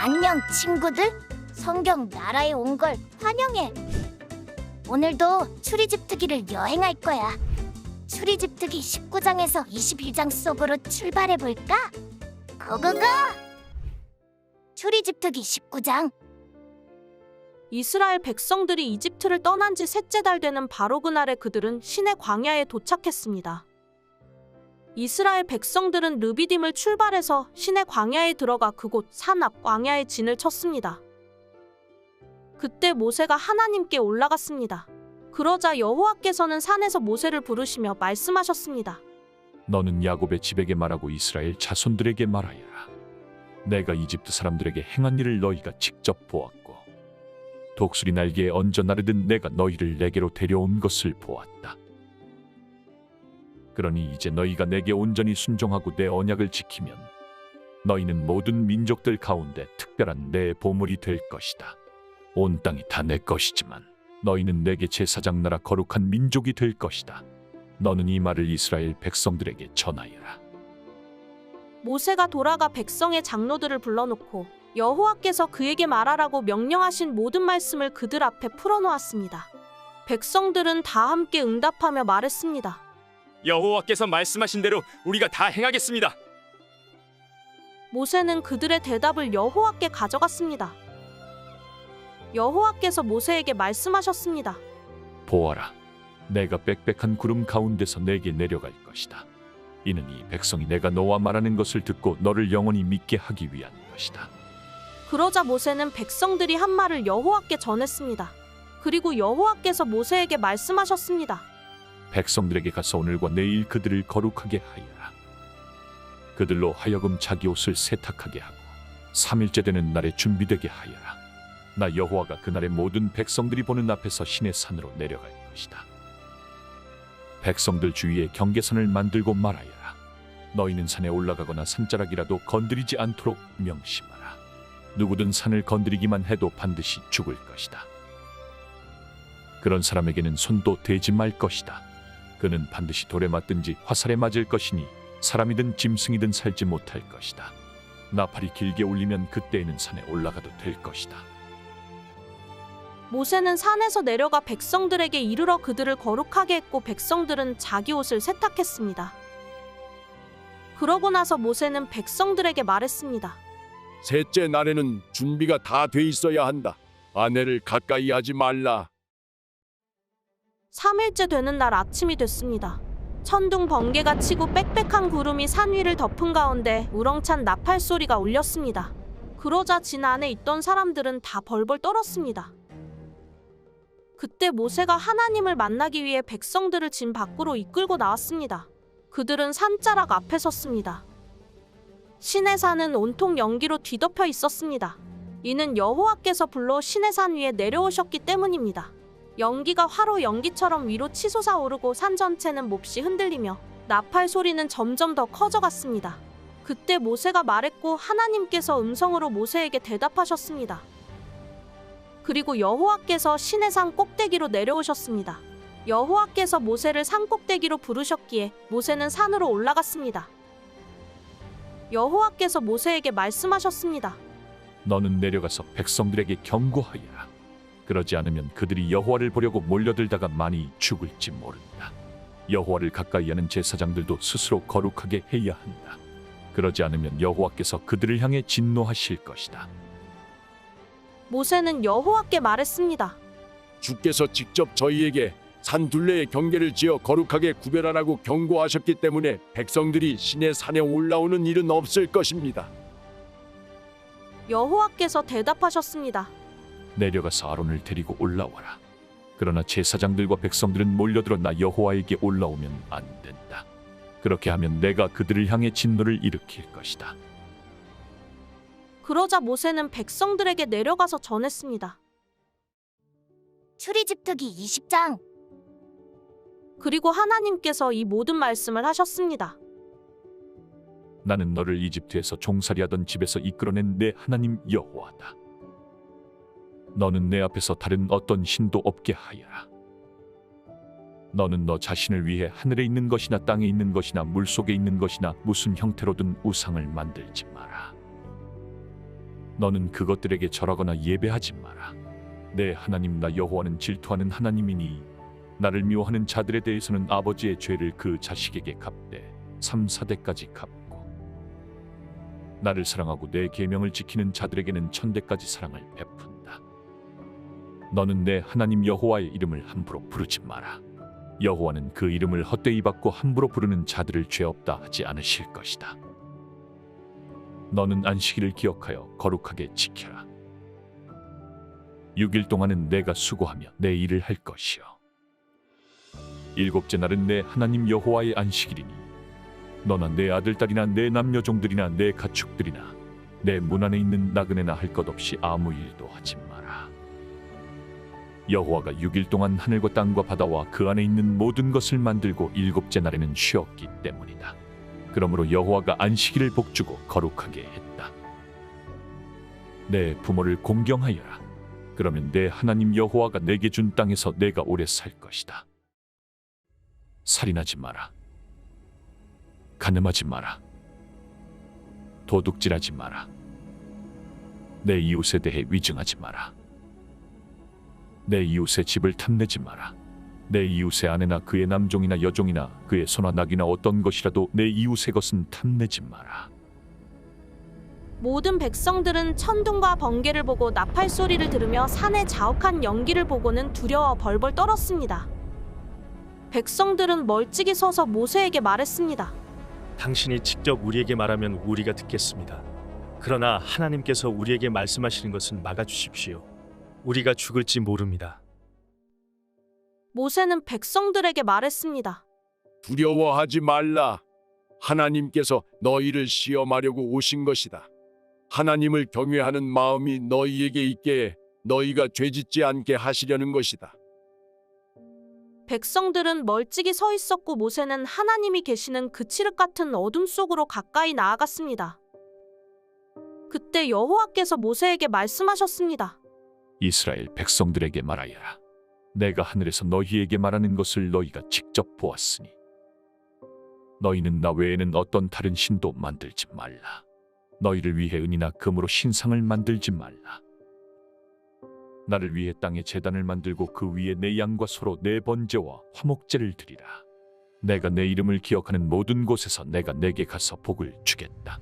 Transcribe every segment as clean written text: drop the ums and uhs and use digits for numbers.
안녕 친구들. 성경 나라에 온 걸 환영해. 오늘도 출애굽기를 여행할 거야. 출애굽기 19장에서 21장 속으로 출발해 볼까? 고고고! 출애굽기 19장. 이스라엘 백성들이 이집트를 떠난 지 셋째 달 되는 바로 그날에 그들은 시내 광야에 도착했습니다. 이스라엘 백성들은 르비딤을 출발해서 시내 광야에 들어가 그곳 산 앞 광야에 진을 쳤습니다. 그때 모세가 하나님께 올라갔습니다. 그러자 여호와께서는 산에서 모세를 부르시며 말씀하셨습니다. 너는 야곱의 집에게 말하고 이스라엘 자손들에게 말하여라. 내가 이집트 사람들에게 행한 일을 너희가 직접 보았고 독수리 날개에 얹어 나르듯 내가 너희를 내게로 데려온 것을 보았다. 그러니 이제 너희가 내게 온전히 순종하고 내 언약을 지키면 너희는 모든 민족들 가운데 특별한 내 보물이 될 것이다. 온 땅이 다 내 것이지만 너희는 내게 제사장 나라 거룩한 민족이 될 것이다. 너는 이 말을 이스라엘 백성들에게 전하여라. 모세가 돌아가 백성의 장로들을 불러놓고 여호와께서 그에게 말하라고 명령하신 모든 말씀을 그들 앞에 풀어놓았습니다. 백성들은 다 함께 응답하며 말했습니다. 여호와께서 말씀하신 대로 우리가 다 행하겠습니다. 모세는 그들의 대답을 여호와께 가져갔습니다. 여호와께서 모세에게 말씀하셨습니다. 보아라, 내가 빽빽한 구름 가운데서 내게 내려갈 것이다. 이는 이 백성이 내가 너와 말하는 것을 듣고 너를 영원히 믿게 하기 위한 것이다. 그러자 모세는 백성들이 한 말을 여호와께 전했습니다. 그리고 여호와께서 모세에게 말씀하셨습니다. 백성들에게 가서 오늘과 내일 그들을 거룩하게 하여라. 그들로 하여금 자기 옷을 세탁하게 하고 3일째 되는 날에 준비되게 하여라. 나 여호와가 그날에 모든 백성들이 보는 앞에서 시내 산으로 내려갈 것이다. 백성들 주위에 경계선을 만들고 말하여라. 너희는 산에 올라가거나 산자락이라도 건드리지 않도록 명심하라. 누구든 산을 건드리기만 해도 반드시 죽을 것이다. 그런 사람에게는 손도 대지 말 것이다. 그는 반드시 돌에 맞든지 화살에 맞을 것이니 사람이든 짐승이든 살지 못할 것이다. 나팔이 길게 울리면 그때에는 산에 올라가도 될 것이다. 모세는 산에서 내려가 백성들에게 이르러 그들을 거룩하게 했고 백성들은 자기 옷을 세탁했습니다. 그러고 나서 모세는 백성들에게 말했습니다. 셋째 날에는 준비가 다 돼 있어야 한다. 아내를 가까이 하지 말라. 3일째 되는 날 아침이 됐습니다. 천둥 번개가 치고 빽빽한 구름이 산 위를 덮은 가운데 우렁찬 나팔 소리가 울렸습니다. 그러자 진 안에 있던 사람들은 다 벌벌 떨었습니다. 그때 모세가 하나님을 만나기 위해 백성들을 진 밖으로 이끌고 나왔습니다. 그들은 산자락 앞에 섰습니다. 시내산은 온통 연기로 뒤덮여 있었습니다. 이는 여호와께서 불러 시내산 위에 내려오셨기 때문입니다. 연기가 화로 연기처럼 위로 치솟아 오르고 산 전체는 몹시 흔들리며 나팔 소리는 점점 더 커져갔습니다. 그때 모세가 말했고 하나님께서 음성으로 모세에게 대답하셨습니다. 그리고 여호와께서 시내산 꼭대기로 내려오셨습니다. 여호와께서 모세를 산 꼭대기로 부르셨기에 모세는 산으로 올라갔습니다. 여호와께서 모세에게 말씀하셨습니다. 너는 내려가서 백성들에게 경고하여라. 그러지 않으면 그들이 여호와를 보려고 몰려들다가 많이 죽을지 모른다. 여호와를 가까이 하는 제사장들도 스스로 거룩하게 해야 한다. 그러지 않으면 여호와께서 그들을 향해 진노하실 것이다. 모세는 여호와께 말했습니다. 주께서 직접 저희에게 산 둘레의 경계를 지어 거룩하게 구별하라고 경고하셨기 때문에 백성들이 시내 산에 올라오는 일은 없을 것입니다. 여호와께서 대답하셨습니다. 내려가서 아론을 데리고 올라와라. 그러나 제사장들과 백성들은 몰려들어 나 여호와에게 올라오면 안 된다. 그렇게 하면 내가 그들을 향해 진노를 일으킬 것이다. 그러자 모세는 백성들에게 내려가서 전했습니다. 출애굽기 20장. 그리고 하나님께서 이 모든 말씀을 하셨습니다. 나는 너를 이집트에서 종살이하던 집에서 이끌어낸 내 하나님 여호와다. 너는 내 앞에서 다른 어떤 신도 없게 하여라. 너는 너 자신을 위해 하늘에 있는 것이나 땅에 있는 것이나 물속에 있는 것이나 무슨 형태로든 우상을 만들지 마라. 너는 그것들에게 절하거나 예배하지 마라. 내 하나님 나 여호와는 질투하는 하나님이니 나를 미워하는 자들에 대해서는 아버지의 죄를 그 자식에게 갚되 3, 4대까지 갚고 나를 사랑하고 내 계명을 지키는 자들에게는 1000대까지 사랑을 베푼다. 너는 내 하나님 여호와의 이름을 함부로 부르지 마라. 여호와는 그 이름을 헛되이 받고 함부로 부르는 자들을 죄 없다 하지 않으실 것이다. 너는 안식일을 기억하여 거룩하게 지켜라. 6일 동안은 내가 수고하며 내 일을 할 것이요 일곱째 날은 내 하나님 여호와의 안식일이니 너나 내 아들딸이나 내 남녀종들이나 내 가축들이나 내 문 안에 있는 나그네나 할 것 없이 아무 일도 하지 마라. 여호와가 6일 동안 하늘과 땅과 바다와 그 안에 있는 모든 것을 만들고 일곱째 날에는 쉬었기 때문이다. 그러므로 여호와가 안식일을 복주고 거룩하게 했다. 내 부모를 공경하여라. 그러면 내 하나님 여호와가 내게 준 땅에서 내가 오래 살 것이다. 살인하지 마라. 간음하지 마라. 도둑질하지 마라. 내 이웃에 대해 위증하지 마라. 내 이웃의 집을 탐내지 마라. 내 이웃의 아내나 그의 남종이나 여종이나 그의 소나 낙이나 어떤 것이라도 내 이웃의 것은 탐내지 마라. 모든 백성들은 천둥과 번개를 보고 나팔 소리를 들으며 산의 자욱한 연기를 보고는 두려워 벌벌 떨었습니다. 백성들은 멀찍이 서서 모세에게 말했습니다. 당신이 직접 우리에게 말하면 우리가 듣겠습니다. 그러나 하나님께서 우리에게 말씀하시는 것은 막아주십시오. 우리가 죽을지 모릅니다. 모세는 백성들에게 말했습니다. 두려워하지 말라. 하나님께서 너희를 시험하려고 오신 것이다. 하나님을 경외하는 마음이 너희에게 있게 너희가 죄짓지 않게 하시려는 것이다. 백성들은 멀찍이 서 있었고 모세는 하나님이 계시는 그 칠흑 같은 어둠 속으로 가까이 나아갔습니다. 그때 여호와께서 모세에게 말씀하셨습니다. 이스라엘 백성들에게 말하여라. 내가 하늘에서 너희에게 말하는 것을 너희가 직접 보았으니 너희는 나 외에는 어떤 다른 신도 만들지 말라. 너희를 위해 은이나 금으로 신상을 만들지 말라. 나를 위해 땅에 제단을 만들고 그 위에 내 양과 소로 내 번제와 화목제를 드리라. 내가 내 이름을 기억하는 모든 곳에서 내가 내게 가서 복을 주겠다.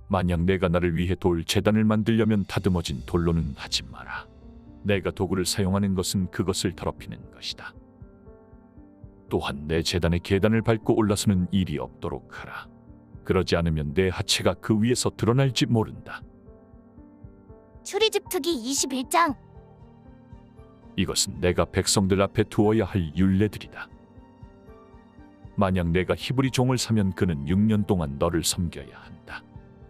만약 내가 나를 위해 돌 제단을 만들려면 다듬어진 돌로는 하지 마라. 내가 도구를 사용하는 것은 그것을 더럽히는 것이다. 또한 내 제단의 계단을 밟고 올라서는 일이 없도록 하라. 그러지 않으면 내 하체가 그 위에서 드러날지 모른다. 출애굽 특기 21장. 이것은 내가 백성들 앞에 두어야 할 율례들이다. 만약 내가 히브리 종을 사면 그는 6년 동안 너를 섬겨야 한다.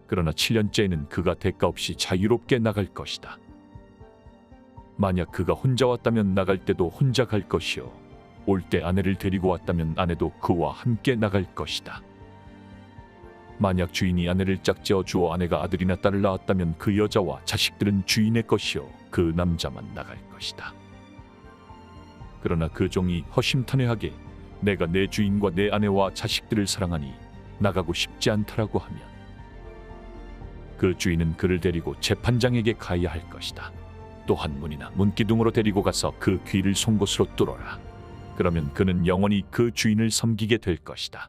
그러나 7년째에는 그가 대가 없이 자유롭게 나갈 것이다. 만약 그가 혼자 왔다면 나갈 때도 혼자 갈 것이요 올 때 아내를 데리고 왔다면 아내도 그와 함께 나갈 것이다. 만약 주인이 아내를 짝지어 주어 아내가 아들이나 딸을 낳았다면 그 여자와 자식들은 주인의 것이요 그 남자만 나갈 것이다. 그러나 그 종이 허심탄회하게 내가 내 주인과 내 아내와 자식들을 사랑하니 나가고 싶지 않다라고 하면 그 주인은 그를 데리고 재판장에게 가야 할 것이다. 또한 문이나 문기둥으로 데리고 가서 그 귀를 송곳으로 뚫어라. 그러면 그는 영원히 그 주인을 섬기게 될 것이다.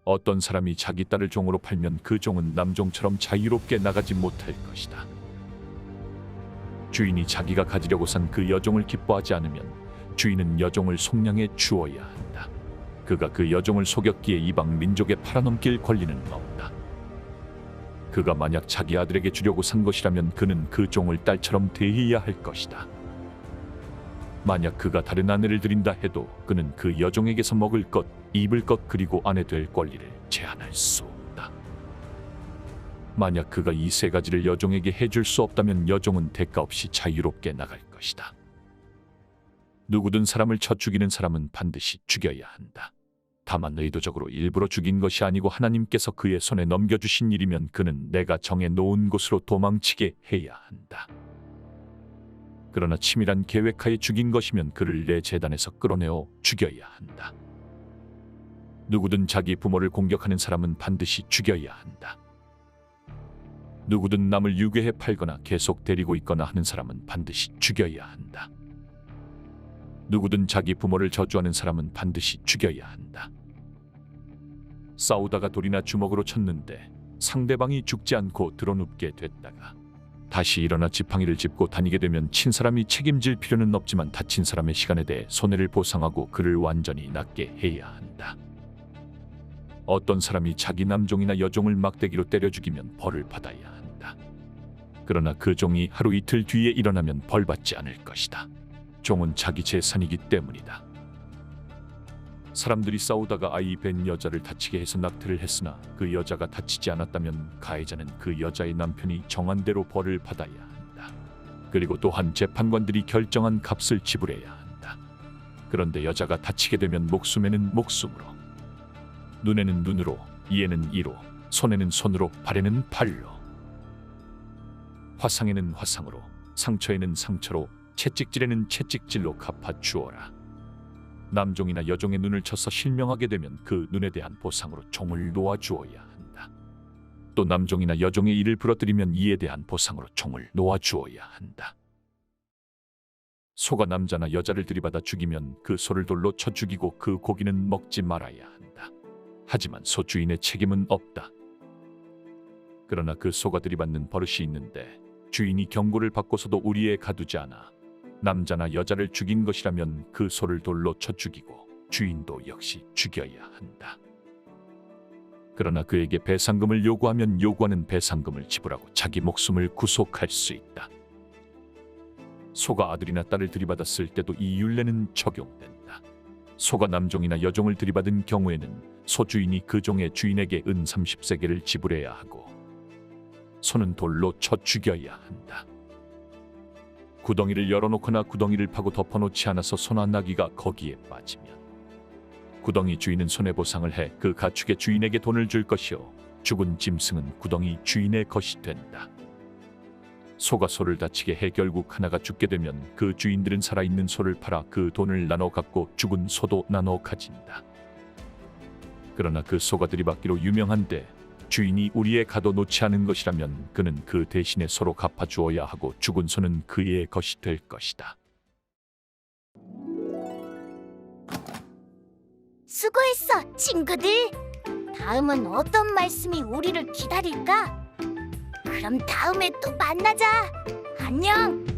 어떤 사람이 자기 딸을 종으로 팔면 그 종은 남종처럼 자유롭게 나가지 못할 것이다. 주인이 자기가 가지려고 산 그 여종을 기뻐하지 않으면 주인은 여종을 속량해 주어야 한다. 그가 그 여종을 속였기에 이방 민족에 팔아넘길 권리는 없다. 그가 만약 자기 아들에게 주려고 산 것이라면 그는 그 종을 딸처럼 대해야 할 것이다. 만약 그가 다른 아내를 들인다 해도 그는 그 여종에게서 먹을 것, 입을 것 그리고 아내 될 권리를 제한할 수 없다. 만약 그가 이 세 가지를 여종에게 해줄 수 없다면 여종은 대가 없이 자유롭게 나갈 것이다. 누구든 사람을 쳐 죽이는 사람은 반드시 죽여야 한다. 다만 의도적으로 일부러 죽인 것이 아니고 하나님께서 그의 손에 넘겨주신 일이면 그는 내가 정해 놓은 곳으로 도망치게 해야 한다. 그러나 치밀한 계획하에 죽인 것이면 그를 내 제단에서 끌어내어 죽여야 한다. 누구든 자기 부모를 공격하는 사람은 반드시 죽여야 한다. 누구든 남을 유괴해 팔거나 계속 데리고 있거나 하는 사람은 반드시 죽여야 한다. 누구든 자기 부모를 저주하는 사람은 반드시 죽여야 한다. 싸우다가 돌이나 주먹으로 쳤는데 상대방이 죽지 않고 드러눕게 됐다가 다시 일어나 지팡이를 짚고 다니게 되면 친 사람이 책임질 필요는 없지만 다친 사람의 시간에 대해 손해를 보상하고 그를 완전히 낫게 해야 한다. 어떤 사람이 자기 남종이나 여종을 막대기로 때려 죽이면 벌을 받아야 한다. 그러나 그 종이 하루 이틀 뒤에 일어나면 벌 받지 않을 것이다. 종은 자기 재산이기 때문이다. 사람들이 싸우다가 아이 뵌 여자를 다치게 해서 낙태를 했으나 그 여자가 다치지 않았다면 가해자는 그 여자의 남편이 정한 대로 벌을 받아야 한다. 그리고 또한 재판관들이 결정한 값을 지불해야 한다. 그런데 여자가 다치게 되면 목숨에는 목숨으로, 눈에는 눈으로, 이에는 이로, 손에는 손으로, 발에는 발로, 화상에는 화상으로, 상처에는 상처로, 채찍질에는 채찍질로 갚아 주어라. 남종이나 여종의 눈을 쳐서 실명하게 되면 그 눈에 대한 보상으로 종을 놓아 주어야 한다. 또 남종이나 여종의 이를 부러뜨리면 이에 대한 보상으로 종을 놓아 주어야 한다. 소가 남자나 여자를 들이받아 죽이면 그 소를 돌로 쳐 죽이고 그 고기는 먹지 말아야 한다. 하지만 소 주인의 책임은 없다. 그러나 그 소가 들이받는 버릇이 있는데 주인이 경고를 받고서도 우리에 가두지 않아 남자나 여자를 죽인 것이라면 그 소를 돌로 쳐 죽이고 주인도 역시 죽여야 한다. 그러나 그에게 배상금을 요구하면 요구하는 배상금을 지불하고 자기 목숨을 구속할 수 있다. 소가 아들이나 딸을 들이받았을 때도 이 율례는 적용된다. 소가 남종이나 여종을 들이받은 경우에는 소주인이 그 종의 주인에게 은 30세겔을 지불해야 하고 소는 돌로 쳐 죽여야 한다. 구덩이를 열어놓거나 구덩이를 파고 덮어놓지 않아서 소나 나귀가 거기에 빠지면 구덩이 주인은 손해보상을 해 그 가축의 주인에게 돈을 줄 것이요 죽은 짐승은 구덩이 주인의 것이 된다. 소가 소를 다치게 해 결국 하나가 죽게 되면 그 주인들은 살아있는 소를 팔아 그 돈을 나눠 갖고 죽은 소도 나눠 가진다. 그러나 그 소가 들이받기로 유명한데 주인이 우리에 가둬놓지 않은 것이라면 그는 그 대신에 소로 갚아주어야 하고 죽은 소는 그의 것이 될 것이다. 수고했어, 친구들. 다음은 어떤 말씀이 우리를 기다릴까? 그럼 다음에 또 만나자. 안녕.